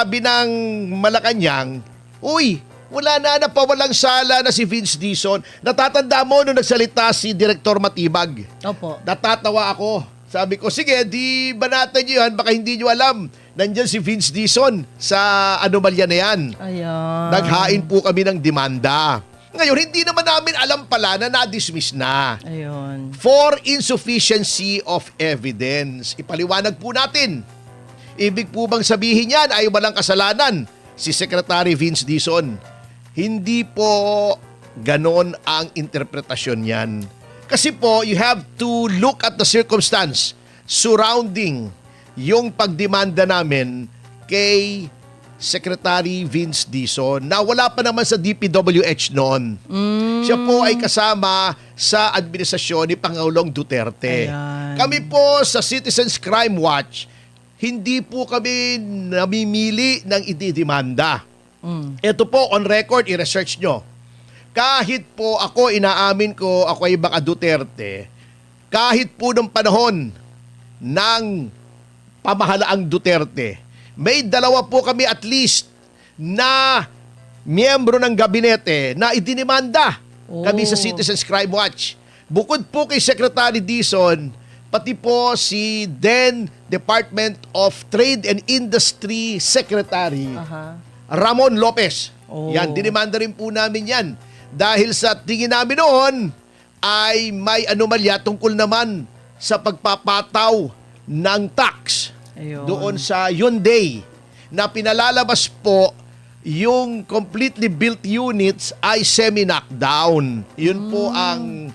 sabi ng Malacanang, uy, wala na, napawalang sala na si Vince Dizon. Natatanda mo nung nagsalita si Director Matibag. Opo. Natatawa ako. Sabi ko, sige, di banatan nyo yan, baka hindi nyo alam. Nandyan si Vince Dizon sa anomalya na yan. Ayan. Naghain po kami ng demanda. Ngayon, hindi naman namin alam pala na na-dismiss na. Ayun. For insufficiency of evidence. Ipaliwanag po natin. Ibig po bang sabihin yan ay walang kasalanan si Secretary Vince Dizon? Hindi po ganon ang interpretasyon yan. Kasi po, you have to look at the circumstance surrounding yung pagdemanda namin kay Secretary Vince Dizon na wala pa naman sa DPWH noon. Siya po ay kasama sa administrasyon ni Pangulong Duterte. Ayan. Kami po sa Citizens Crime Watch, hindi po kami namimili ng ididemanda. Ito po, on record, i-research nyo. Kahit po ako, inaamin ko, ako ay baka Duterte, kahit po nung panahon ng pamahalaang Duterte, may dalawa po kami at least na miyembro ng gabinete na idinimanda kami sa Citizens Crime Watch. Bukod po kay Secretary Dizon, pati po si then Department of Trade and Industry Secretary Ramon Lopez. Yan, dinimanda rin po namin yan. Dahil sa tingin namin noon ay may anomalya tungkol naman sa pagpapataw ng tax. Ayun. Doon sa Hyundai na pinalalabas po yung completely built units ay semi-knockdown. Yun po ang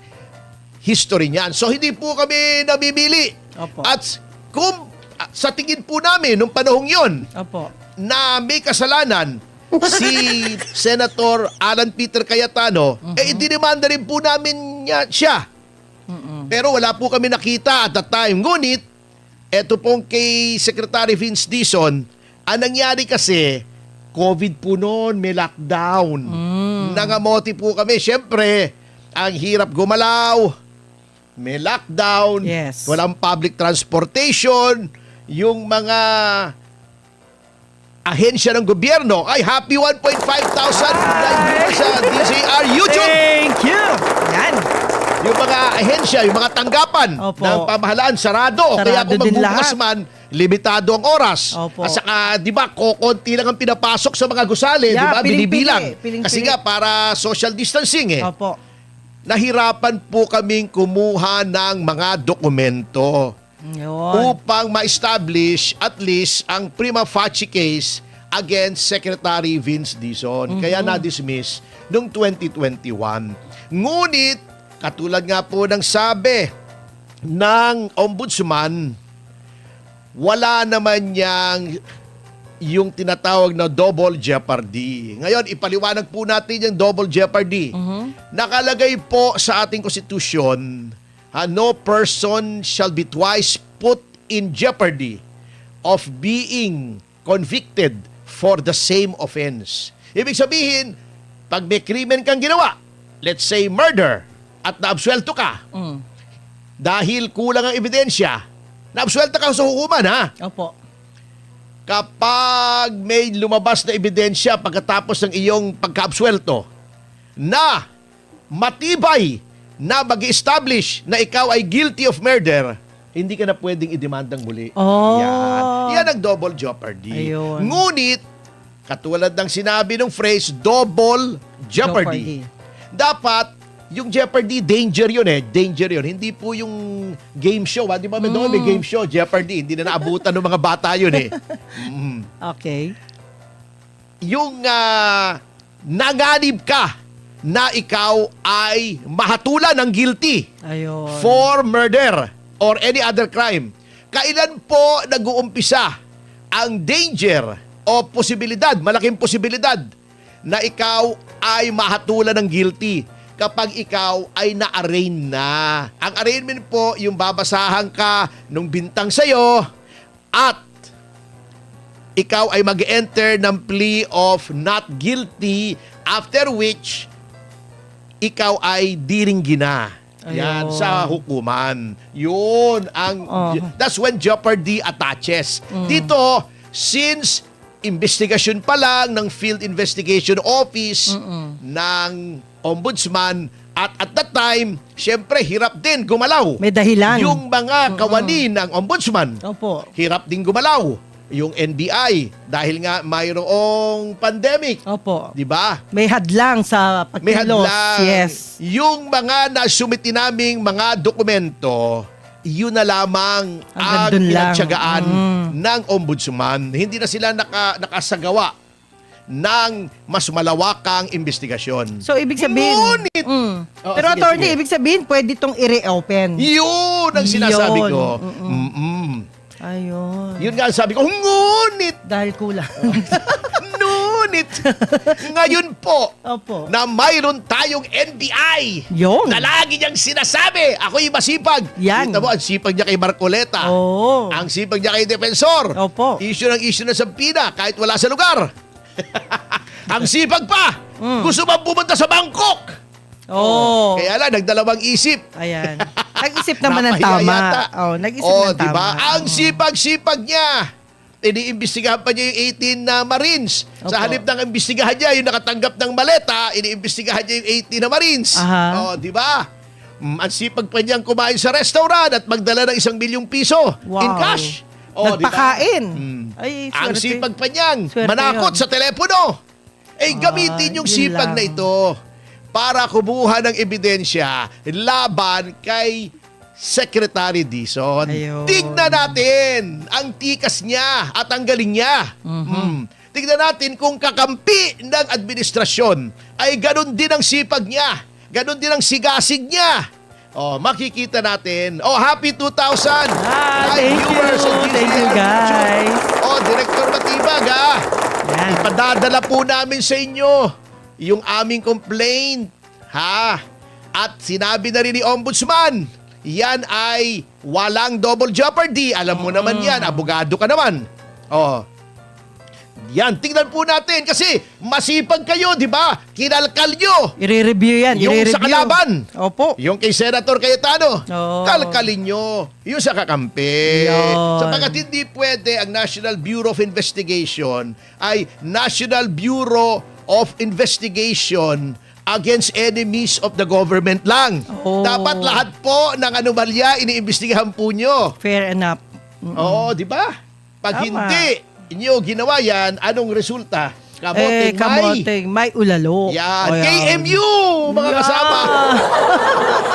history niyan. So hindi po kami namimili. Opo. At kung sa tingin po namin nung panahong yon Opo. na may kasalanan si Senator Alan Peter Cayetano, idinimanda rin po namin siya. Pero wala po kami nakita at that time. Ngunit, eto pong kay Secretary Vince Dizon, ang nangyari kasi, COVID po noon, may lockdown. Nangamoti po kami. Siyempre, ang hirap gumalaw, may lockdown, Yes. walang public transportation, yung mga ahensya ng gobyerno ay happy 1.5 thousand live viewers sa DZR YouTube. Thank you! Yan. Yung mga ahensya, yung mga tanggapan Opo. ng pamahalaan, sarado. Kaya Sarado kung din magbubukas lahat. man, limitado ang oras. Opo. At saka, di ba, konti lang ang pinapasok sa mga gusali, di ba? piling-pili. Binibilang. Piling-pili. Kasi nga, para social distancing Opo. Nahirapan po kaming kumuha ng mga dokumento Yun. upang ma-establish at least ang prima facie case against Secretary Vince Dizon. Kaya na-dismiss noong 2021. Ngunit, katulad nga po ng sabi ng ombudsman, wala naman yung tinatawag na double jeopardy. Ngayon, ipaliwanag po natin yung double jeopardy. Nakalagay po sa ating konstitusyon, no person shall be twice put in jeopardy of being convicted for the same offense. Ibig sabihin, pag may krimen kang ginawa, let's say murder, at naabsuelto ka, dahil kulang ang ebidensya, naabsuelto ka sa hukuman, ha? Opo. Kapag may lumabas na ebidensya pagkatapos ng iyong pagkaabsuelto na matibay na mag-establish na ikaw ay guilty of murder, hindi ka na pwedeng idemandang muli. Oh. Yan ang double jeopardy. Ayun. Ngunit, katulad ng sinabi ng phrase, double jeopardy. Dapat, yung jeopardy, danger yun eh. Danger yun. Hindi po yung game show. Di ba? May game show, jeopardy. Hindi na naabutan ng mga bata yun eh. Okay. Yung nanganib ka na ikaw ay mahatulan ng guilty Ayun. for murder or any other crime. Kailan po nag-uumpisa ang danger o posibilidad, malaking posibilidad na ikaw ay mahatulan ng guilty? Kapag ikaw ay na-arraign na. Ang arraignment po, yung babasahan ka nung bintang sa'yo at ikaw ay mag-enter ng plea of not guilty, after which ikaw ay diringgin na. Yan, Ayun. sa hukuman. Yun, ang, that's when jeopardy attaches. Dito, since investigasyon pa lang ng Field Investigation Office ng Ombudsman. At that time, syempre, hirap din gumalaw. May dahilan. Yung mga kawani ng Ombudsman. Opo. Hirap din gumalaw. Yung NBI, dahil nga mayroong pandemic. Opo. Di ba? May hadlang sa May pagkilos. hadlang. Yes. Yung mga nasumiti naming mga dokumento, yun na lamang ang Hanggang dun lang. pinagtiyagaan ng Ombudsman. Hindi na sila nakasagawa ng mas malawakang investigasyon. So, ibig sabihin... Ngunit, Oo, Pero sige, attorney, sige. ibig sabihin, pwede itong i-reopen. Yun ang sinasabi Yun. ko. Ayun. Yun nga ang sabi ko, ngunit, Dahil kulang. ngunit, ngayon po, Opo. na mayroon tayong NBI Yun. na lagi niyang sinasabi, ako'y masipag. Yan. Kita mo, ang sipag niya kay Marcoleta. Oo. Ang sipag niya kay Defensor. Opo. Issue ng Sampina kahit wala sa lugar. Ang sipag pa. Gusto bang pumunta sa Bangkok? Oo. Kaya lang, nagdalawang isip. Ayan. Nag-isip naman ng Napahiya tama. yata. Oh, nag-isip ng tama. Diba? Ang sipag-sipag niya. Iniimbestigahan pa niya yung 18 na Marines. Sa Opo. halip ng imbestigahan niya, yung nakatanggap ng maleta, iniimbestigahan niya yung 18 na Marines. Aha. Di ba? Ang sipag pa niyang kumain sa restaurant at magdala ng 1 milyong piso Wow. in cash. Di ba? Nagpakain. Ay, Ang swerte. sipag pa niyang Swerte manakot yun. sa telepono. Gamitin yung yun sipag lang. na ito para kumuha ng ebidensya laban kay Secretary Dizon. Ayun. Tignan natin ang tikas niya at ang galing niya. Tignan natin kung kakampi ng administrasyon ay ganun din ang sipag niya. Ganun din ang sigasig niya. Makikita natin. Happy 2000! Thank you. Thank you, guys. Director Matibag, Yan. ipadadala po namin sa inyo yung aming complaint, At sinabi na rin ni Ombudsman, yan ay walang double jeopardy. Alam mo naman yan, abogado ka naman. Yan, tingnan po natin kasi masipag kayo, di ba? Kinalkal nyo. I-review yan. Yung i-review. sa kalaban. Opo. Yung kay Senator Cayetano, Oo. kalkalin nyo. Yung sa kakampi. Yun. Sapagkat hindi pwede ang National Bureau of Investigation ay National Bureau of Investigation against enemies of the government lang. Oo. Dapat lahat po ng anomalya iniimbestigahan po nyo. Fair enough. Oo, di ba? Pag Tama. hindi inyo ginawa yan, anong resulta? Kamoting may. Kamoteng may ulalo. Yan. Ayan. KMU, mga Yeah. kasama.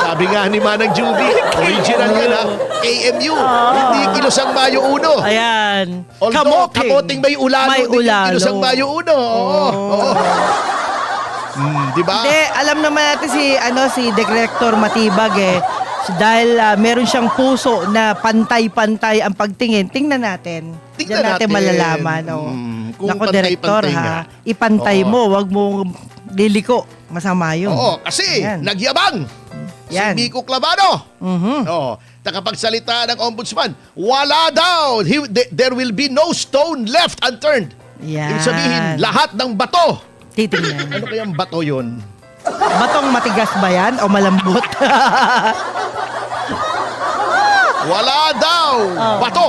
Sabi nga ni Manang Juby, original yan ha. KMU. Hindi Kilosang Mayo 1. Ayan. Although, kamoting may ulalo May din yung ulalo. Kilosang Mayo 1. Oo. Di ba? Hindi, alam naman natin si Director Matibag dahil meron siyang puso na pantay-pantay ang pagtingin. Tingnan natin. Tingnan Diyan natin natin. malalaman. Kung Nako, Director, pantay-pantay nga. ipantay Oo. mo. Wag mo liliko. Masama yun. Oo, kasi Ayan. nagyabang. Yan. Si Miko Clavano. Mhm. Nakapagsalita ng ombudsman, wala daw. There will be no stone left unturned. Yan. Ibig sabihin, lahat ng bato. Titingnan. Ano kayang bato yun? Batong matigas ba yan o malambot? Wala daw Oh. bato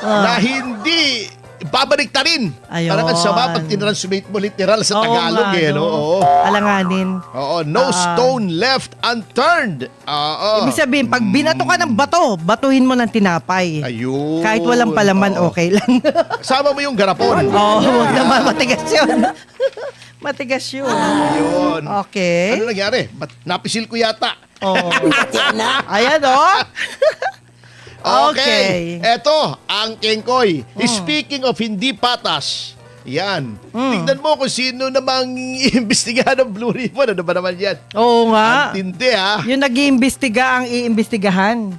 na hindi babalik ta rin. Ayun. Parang ang sama pag tinranslate mo literal sa Oo Tagalog nga, no? no? Oo. Alanganin. Oo, no stone left unturned. Oo. Ibig sabihin, pag binato ka ng bato, batuhin mo ng tinapay. Ayun. Kahit walang palaman, Oo. okay lang. Sama mo yung garapon. Huwag naman matigas yun. Matigas yun. Ayun. Okay. Ano nangyari? Napisil ko yata. Oh. Ayan, oh. Okay. Eto, ang Kengkoy. Speaking of hindi patas, yan. Tingnan mo kung sino namang iimbestigahan ng Blue Ribbon. Ano ba naman yan? Oo nga. Ang tindi, ha? Yung nag-iimbestiga ang iimbestigahan.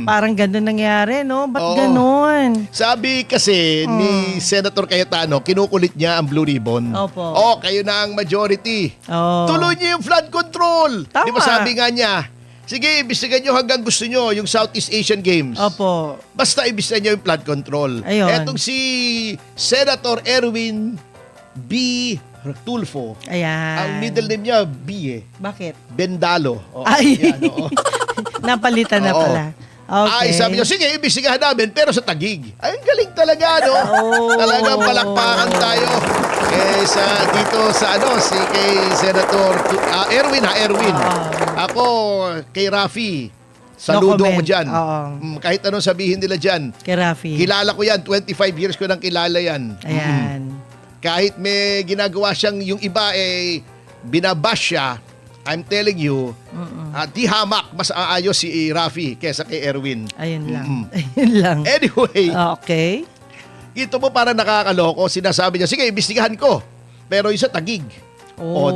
Parang ganun nangyari, no? Ba't Oo. ganun? Sabi kasi ni Senator Cayetano, kinukulit niya ang Blue Ribbon. Opo. Kayo na ang majority. Oh. Tuloy niyo yung flood control. Tama. Di ba sabi nga niya, sige, imbestigan niyo hanggang gusto niyo yung Southeast Asian Games. Opo. Basta imbestigan niyo yung flood control. Ayun. Etong si Senator Erwin B. Tulfo. Ayan. Ang middle name niya, B Bakit? Bendalo. Ay. Yan, oo. Napalitan na Oo. pala. Okay. Ay, sabi niya, sige, imbestigahan namin, pero sa Taguig. Ay, ang galing talaga, no? Talagang palakpakan tayo. Dito sa kay Senator Erwin. Ako, kay Rafi, saludo comment. ko dyan. Oo. Kahit anong sabihin nila dyan. Kay Rafi. Kilala ko yan, 25 years ko nang kilala yan. Ayan. Kahit may ginagawa siyang yung iba binabash siya, I'm telling you, di hamak, mas aayos si Rafi kesa kay Erwin. Ayun lang. Ayun lang. Anyway, Okay. ito po para nakakaloko, sinasabi niya, sige, imbestigahan ko. Pero yung sa Taguig.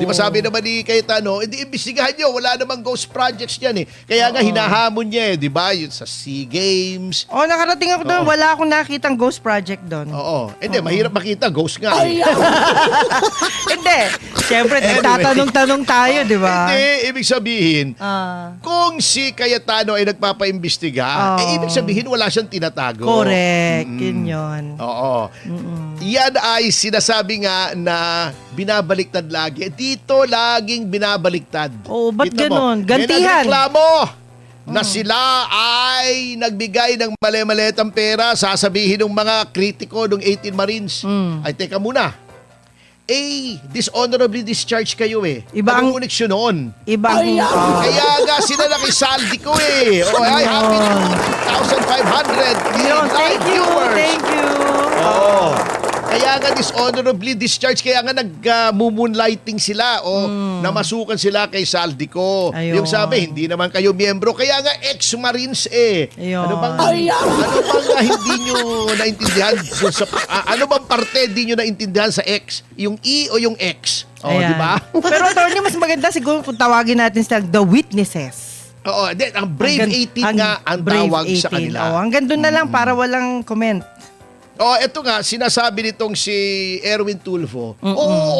Di ba sabi naman ni Cayetano, hindi imbestigahan nyo, wala namang ghost projects yan eh. Kaya nga hinahamon niya di ba? Yung sa SEA Games. Nakarating ako doon. Wala akong nakitang ghost project doon. Hindi, mahirap makita, ghost nga eh. Hindi. Siyempre, nagtatanong-tanong tayo, di ba? Hindi, ibig sabihin, kung si Cayetano ay nagpapaimbestiga, ibig sabihin wala siyang tinatago. Correct. Yun yun. Oo. Yan ay sinasabi nga na binabaliktad lagi. Dito laging binabaliktad. Ba't Kita mo, ganun? Gantihan. May nagreklamo na sila ay nagbigay ng mali-malitang pera, sasabihin ng mga kritiko ng 18 Marines. Ay, teka muna. Dishonorably discharged kayo eh. Iba Anong ang- koneksyon noon? Ibang... Kaya nga sila nakisaldi ko eh. Ay, happy 2,500. Yun, thank you. Thank you. Kaya nga dishonorably discharged, kaya nga nag-moonlighting sila namasukan sila kay Saldico. Ayun. Yung sabi, hindi naman kayo miyembro, kaya nga ex-Marines eh. Ayun. Ano bang hindi nyo naintindihan? Ano bang parte hindi nyo naintindihan sa ex? Yung E o yung X? Ayan. Di ba? Pero attorney, mas maganda siguro kung tawagin natin sila the witnesses. Ang Brave 18 nga ang Brave tawag 18. sa kanila. Hanggang doon na lang para walang comment. Eto nga, sinasabi nitong si Erwin Tulfo,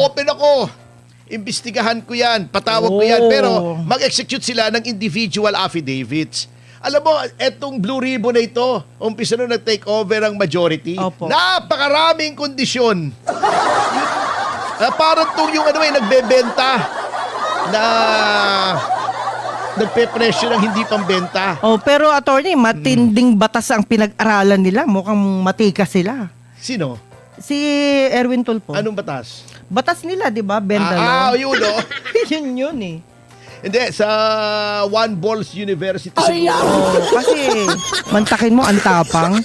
open ako. Imbestigahan ko yan, patawag ko yan, pero mag-execute sila ng individual affidavits. Alam mo, etong Blue Ribbon na ito, umpisa nung nag-take over ang majority, Opo. napakaraming kondisyon. Parang itong yung nagbebenta na nagpe-presyo ng hindi pambenta. Pero attorney, matinding batas ang pinag-aralan nila. Mukhang matika sila. Sino? Si Erwin Tulfo. Anong batas? Batas nila, di ba? Benda Yun yun eh. Hindi, sa One Balls University siguro. Kasi mantakin mo ang tapang.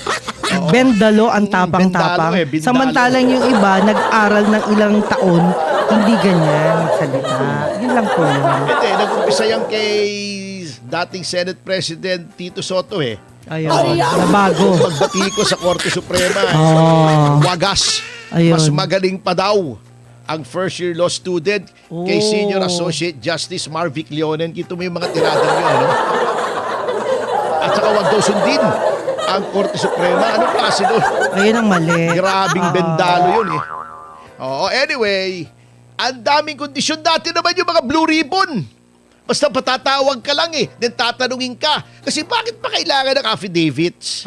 Bendalo ang tapang-tapang. Bendalo Bindalo. Samantalang yung iba, nag-aral ng ilang taon, hindi ganyan magsalita. Yun lang po yun. Hindi, nag-umpisa yan kay dating Senate President Tito Soto eh. Ayun, nabago. Pagbati ko sa Korte Suprema. Wagas. Ayun. Mas magaling pa daw ang first year law student kay Senior Associate Justice Marvic Leonen. Kito mo yung mga tirada nyo, ano? At saka wag daw sundin ang Korte Suprema. Anong klase doon? Ayun ang mali. Grabing bendalo yun eh. Anyway, ang daming kondisyon. Dati naman yung mga Blue Ribbon. Basta patatawag ka lang eh. Then tatanungin ka. Kasi bakit pa kailangan ng affidavits?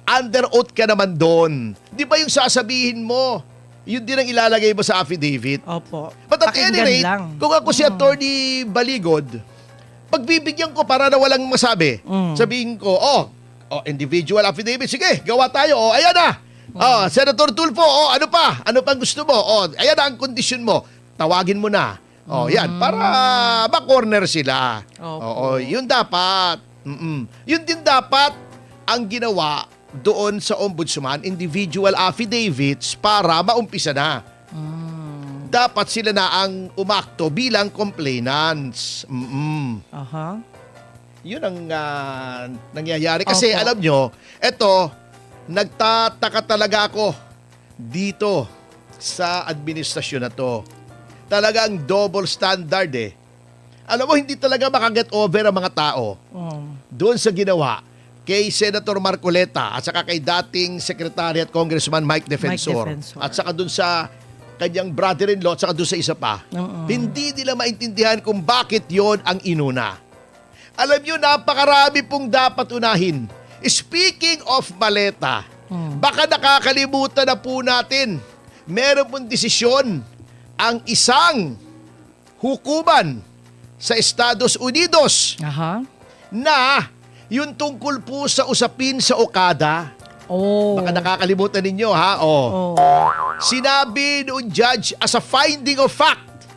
Under oath ka naman doon. Di ba yung sasabihin mo, yun din ang ilalagay mo sa affidavit? Opo. But at any Pakinggan rate, lang. kung ako si Attorney Baligod, pagbibigyan ko para na walang masabi, sabihin ko, individual affidavit, sige, gawa tayo, ayan na. Senator Tulfo, ano pa? Ano pang gusto mo? Ayan na ang kondisyon mo. Tawagin mo na. Yan, para ma-corner sila. Opo. Yun dapat. Yun din dapat ang ginawa doon sa ombudsman, individual affidavits para maumpisa na. Dapat sila na ang umakto bilang complainants. Yun ang nangyayari. Kasi Opo. alam nyo, eto, nagtataka talaga ako dito sa administrasyon na to. Talagang double standard eh. Alam mo, hindi talaga makaget over ang mga tao doon sa ginawa kay Senator Marcoleta at saka kay dating Secretary at Congressman Mike Defensor. At saka doon sa kanyang brother-in-law at saka doon sa isa pa. Hindi nila maintindihan kung bakit yon ang inuna. Alam nyo, napakarami pong dapat unahin. Speaking of maleta, baka nakakalimutan na po natin, meron pong desisyon ang isang hukuman sa Estados Unidos. na yung tungkol po sa usapin sa Okada. Oh. Baka nakakalimutan ninyo ha. Oh. Sinabi noong judge as a finding of fact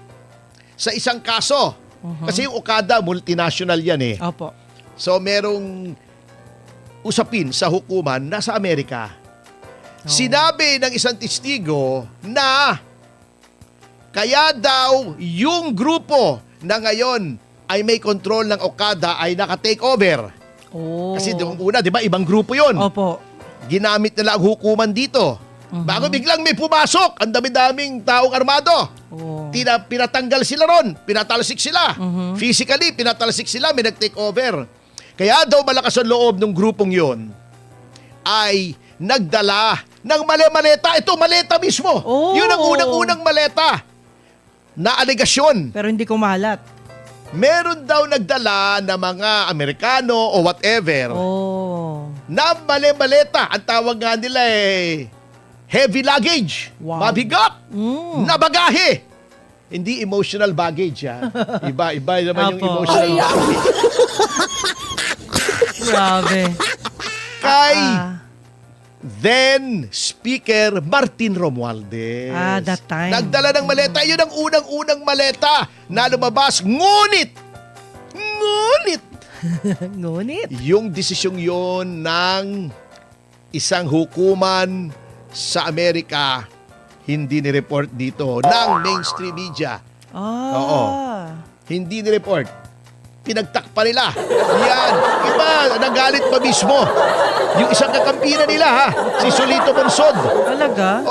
sa isang kaso. Kasi yung Okada, multinational yan eh. Opo. So merong usapin sa hukuman nasa Amerika. Sinabi ng isang testigo na kaya daw yung grupo na ngayon ay may control ng Okada ay naka-take over. Oh. Kasi doon una, di ba, ibang grupo yon. Opo. Ginamit nila ang hukuman dito. Bago biglang may pumasok, ang dami-daming taong armado. Oh. Pinatanggal sila ron, pinatalsik sila. Physically, pinatalsik sila, may nag-take over. Kaya daw malakas ang loob ng grupong yon ay nagdala ng maleta. Ito, maleta mismo. Oh. Yun ang unang-unang maleta na alegasyon. Pero hindi ko mahalat. Meron daw nagdala na mga Amerikano o whatever Oh. na maleta. Ang tawag nga nila heavy luggage. Wow. Mabigat. Mm. Na bagahe. Hindi emotional baggage ha. Iba naman yung Apo. emotional baggage. Grabe. Kay Ah. then Speaker Martin Romualdez. That time. Nagdala ng maleta. Yun ang unang-unang maleta na lumabas. Ngunit, Ngunit. yung desisyong yon ng isang hukuman sa Amerika, hindi ni-report dito ng mainstream media. Ah. Oo. Hindi ni-report. Pinagtakpa nila. Yan. Iba, nagalit pa mismo. Yung isang kakampinan nila ha, si Solito Monsod. Talaga?